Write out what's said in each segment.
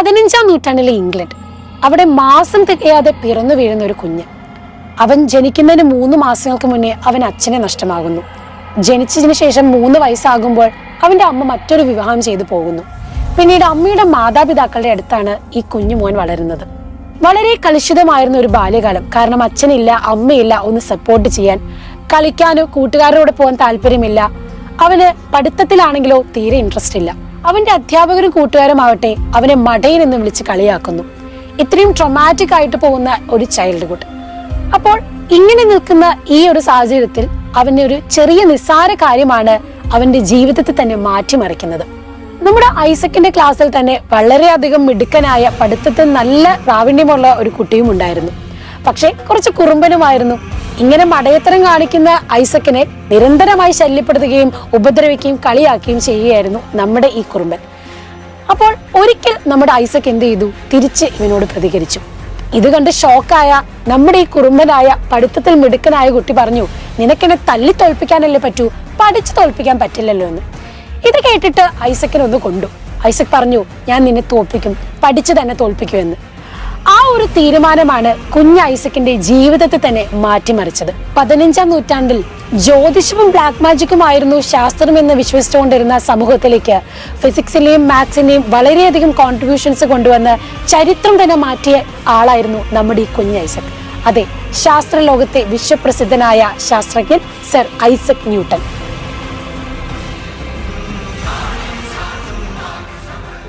15-ാം നൂറ്റാണ്ടിലെ ഇംഗ്ലണ്ട്, അവിടെ മാസം തികയാതെ പിറന്നു വീഴുന്ന ഒരു കുഞ്ഞ്. അവൻ ജനിക്കുന്നതിന് 3 മാസങ്ങൾക്ക് മുന്നേ അവൻ അച്ഛനെ നഷ്ടമാകുന്നു. ജനിച്ചതിന് ശേഷം 3 വയസ്സാകുമ്പോൾ അവന്റെ അമ്മ മറ്റൊരു വിവാഹം ചെയ്തു പോകുന്നു. പിന്നീട് അമ്മയുടെ മാതാപിതാക്കളുടെ അടുത്താണ് ഈ കുഞ്ഞു മോൻ വളരുന്നത്. വളരെ കലുഷിതമായിരുന്ന ഒരു ബാല്യകാലം. കാരണം അച്ഛനില്ല, അമ്മയില്ല ഒന്ന് സപ്പോർട്ട് ചെയ്യാൻ, കളിക്കാനോ കൂട്ടുകാരോടെ പോകാൻ താല്പര്യമില്ല. അവന് പഠിത്തത്തിലാണെങ്കിലോ തീരെ ഇൻട്രസ്റ്റ് ഇല്ല. അവന്റെ അധ്യാപകരും കൂട്ടുകാരും ആവട്ടെ അവനെ മടയൻ എന്ന് വിളിച്ച് കളിയാക്കുന്നു. ഇത്രയും ട്രോമാറ്റിക് ആയിട്ട് പോകുന്ന ഒരു ചൈൽഡ്ഹുഡ്. അപ്പോൾ ഇങ്ങനെ നിൽക്കുന്ന ഈ ഒരു സാഹചര്യത്തിൽ അവന്റെ ഒരു ചെറിയ നിസ്സാര കാര്യമാണ് അവന്റെ ജീവിതത്തെ തന്നെ മാറ്റിമറിക്കുന്നത്. നമ്മുടെ ഐസക്കിന്റെ ക്ലാസ്സിൽ തന്നെ വളരെയധികം മിടുക്കനായ, പഠിത്തത്തിൽ നല്ല പ്രാവീണ്യമുള്ള ഒരു കുട്ടിയും ഉണ്ടായിരുന്നു. പക്ഷെ കുറച്ച് കുറുമ്പനുമായിരുന്നു. ഇങ്ങനെ മടയത്തരം കാണിക്കുന്ന ഐസക്കിനെ നിരന്തരമായി ശല്യപ്പെടുത്തുകയും ഉപദ്രവിക്കുകയും കളിയാക്കുകയും ചെയ്യുകയായിരുന്നു നമ്മുടെ ഈ കുറുമ്പൻ. അപ്പോൾ ഒരിക്കൽ നമ്മുടെ ഐസക് എന്ത് ചെയ്തു? തിരിച്ച് ഇവനോട് പ്രതികരിച്ചു. ഇത് കണ്ട് ഷോക്കായ നമ്മുടെ ഈ കുറുമ്പനായ, പഠിത്തത്തിൽ മിടുക്കനായ കുട്ടി പറഞ്ഞു, നിനക്കെന്നെ തല്ലി തോൽപ്പിക്കാനല്ലേ പറ്റൂ, പഠിച്ചു തോൽപ്പിക്കാൻ പറ്റില്ലല്ലോ എന്ന്. ഇത് കേട്ടിട്ട് ഐസക്കിനൊന്ന് കൊണ്ടു. ഐസക് പറഞ്ഞു, ഞാൻ നിന്നെ തോൽപ്പിക്കും, പഠിച്ചു തന്നെ തോൽപ്പിക്കുമെന്ന്. ആ ഒരു തീരുമാനമാണ് കുഞ്ഞ് ഐസക്കിന്റെ ജീവിതത്തെ തന്നെ മാറ്റിമറിച്ചത്. 15-ാം നൂറ്റാണ്ടിൽ ജ്യോതിഷവും ബ്ലാക്ക് മാജിക്കുമായിരുന്നു ശാസ്ത്രം എന്ന് വിശ്വസിച്ചുകൊണ്ടിരുന്ന സമൂഹത്തിലേക്ക് ഫിസിക്സിലെയും മാത്സിന്റെയും വളരെയധികം കോൺട്രിബ്യൂഷൻസ് കൊണ്ടുവന്ന് ചരിത്രം തന്നെ മാറ്റിയ ആളായിരുന്നു നമ്മുടെ ഈ കുഞ്ഞ് ഐസക്. അതെ, ശാസ്ത്രലോകത്തെ വിശ്വപ്രസിദ്ധനായ ശാസ്ത്രജ്ഞൻ സർ ഐസക് ന്യൂട്ടൺ.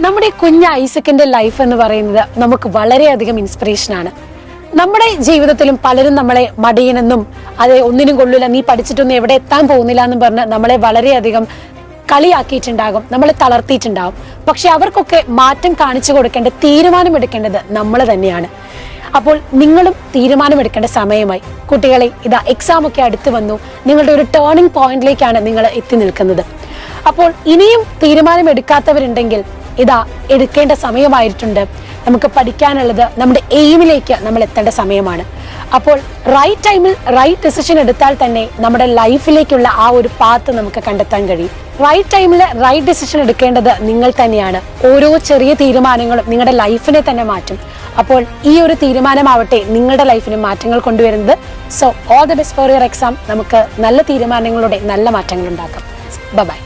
നമ്മുടെ കുഞ്ഞ് ഐസക്കിന്റെ ലൈഫ് എന്ന് പറയുന്നത് നമുക്ക് വളരെയധികം ഇൻസ്പിറേഷനാണ്. നമ്മുടെ ജീവിതത്തിലും പലരും നമ്മളെ മടിയനെന്നും അതെ ഒന്നിനും കൊള്ളില്ല, നീ പഠിച്ചിട്ടൊന്നും എവിടെ എത്താൻ പോകുന്നില്ല എന്നും പറഞ്ഞ് നമ്മളെ വളരെയധികം കളിയാക്കിയിട്ടുണ്ടാകും, നമ്മളെ തളർത്തിയിട്ടുണ്ടാകും. പക്ഷെ അവർക്കൊക്കെ മാറ്റം കാണിച്ചു കൊടുക്കേണ്ട, തീരുമാനമെടുക്കേണ്ടത് നമ്മൾ തന്നെയാണ്. അപ്പോൾ നിങ്ങളും തീരുമാനമെടുക്കേണ്ട സമയമായി. കുട്ടികളെ, ഇതാ എക്സാം ഒക്കെ അടുത്ത് വന്നു. നിങ്ങളുടെ ഒരു ടേണിംഗ് പോയിന്റിലേക്കാണ് നിങ്ങൾ എത്തി നിൽക്കുന്നത്. അപ്പോൾ ഇനിയും തീരുമാനമെടുക്കാത്തവരുണ്ടെങ്കിൽ ഇതാ എടുക്കേണ്ട സമയമായിട്ടുണ്ട്. നമുക്ക് പഠിക്കാനുള്ളത്, നമ്മുടെ എയിമിലേക്ക് നമ്മൾ എത്തേണ്ട സമയമാണ്. അപ്പോൾ റൈറ്റ് ടൈമിൽ റൈറ്റ് ഡിസിഷൻ എടുത്താൽ തന്നെ നമ്മുടെ ലൈഫിലേക്കുള്ള ആ ഒരു പാത്ത് നമുക്ക് കണ്ടെത്താൻ കഴിയും. റൈറ്റ് ടൈമിൽ റൈറ്റ് ഡിസിഷൻ എടുക്കേണ്ടത് നിങ്ങൾ തന്നെയാണ്. ഓരോ ചെറിയ തീരുമാനങ്ങളും നിങ്ങളുടെ ലൈഫിനെ തന്നെ മാറ്റും. അപ്പോൾ ഈ ഒരു തീരുമാനമാവട്ടെ നിങ്ങളുടെ ലൈഫിന് മാറ്റങ്ങൾ കൊണ്ടുവരുന്നത്. So all the best for your exam. നമുക്ക് നല്ല തീരുമാനങ്ങളുടെ നല്ല മാറ്റങ്ങൾ ഉണ്ടാക്കാം. ബൈ.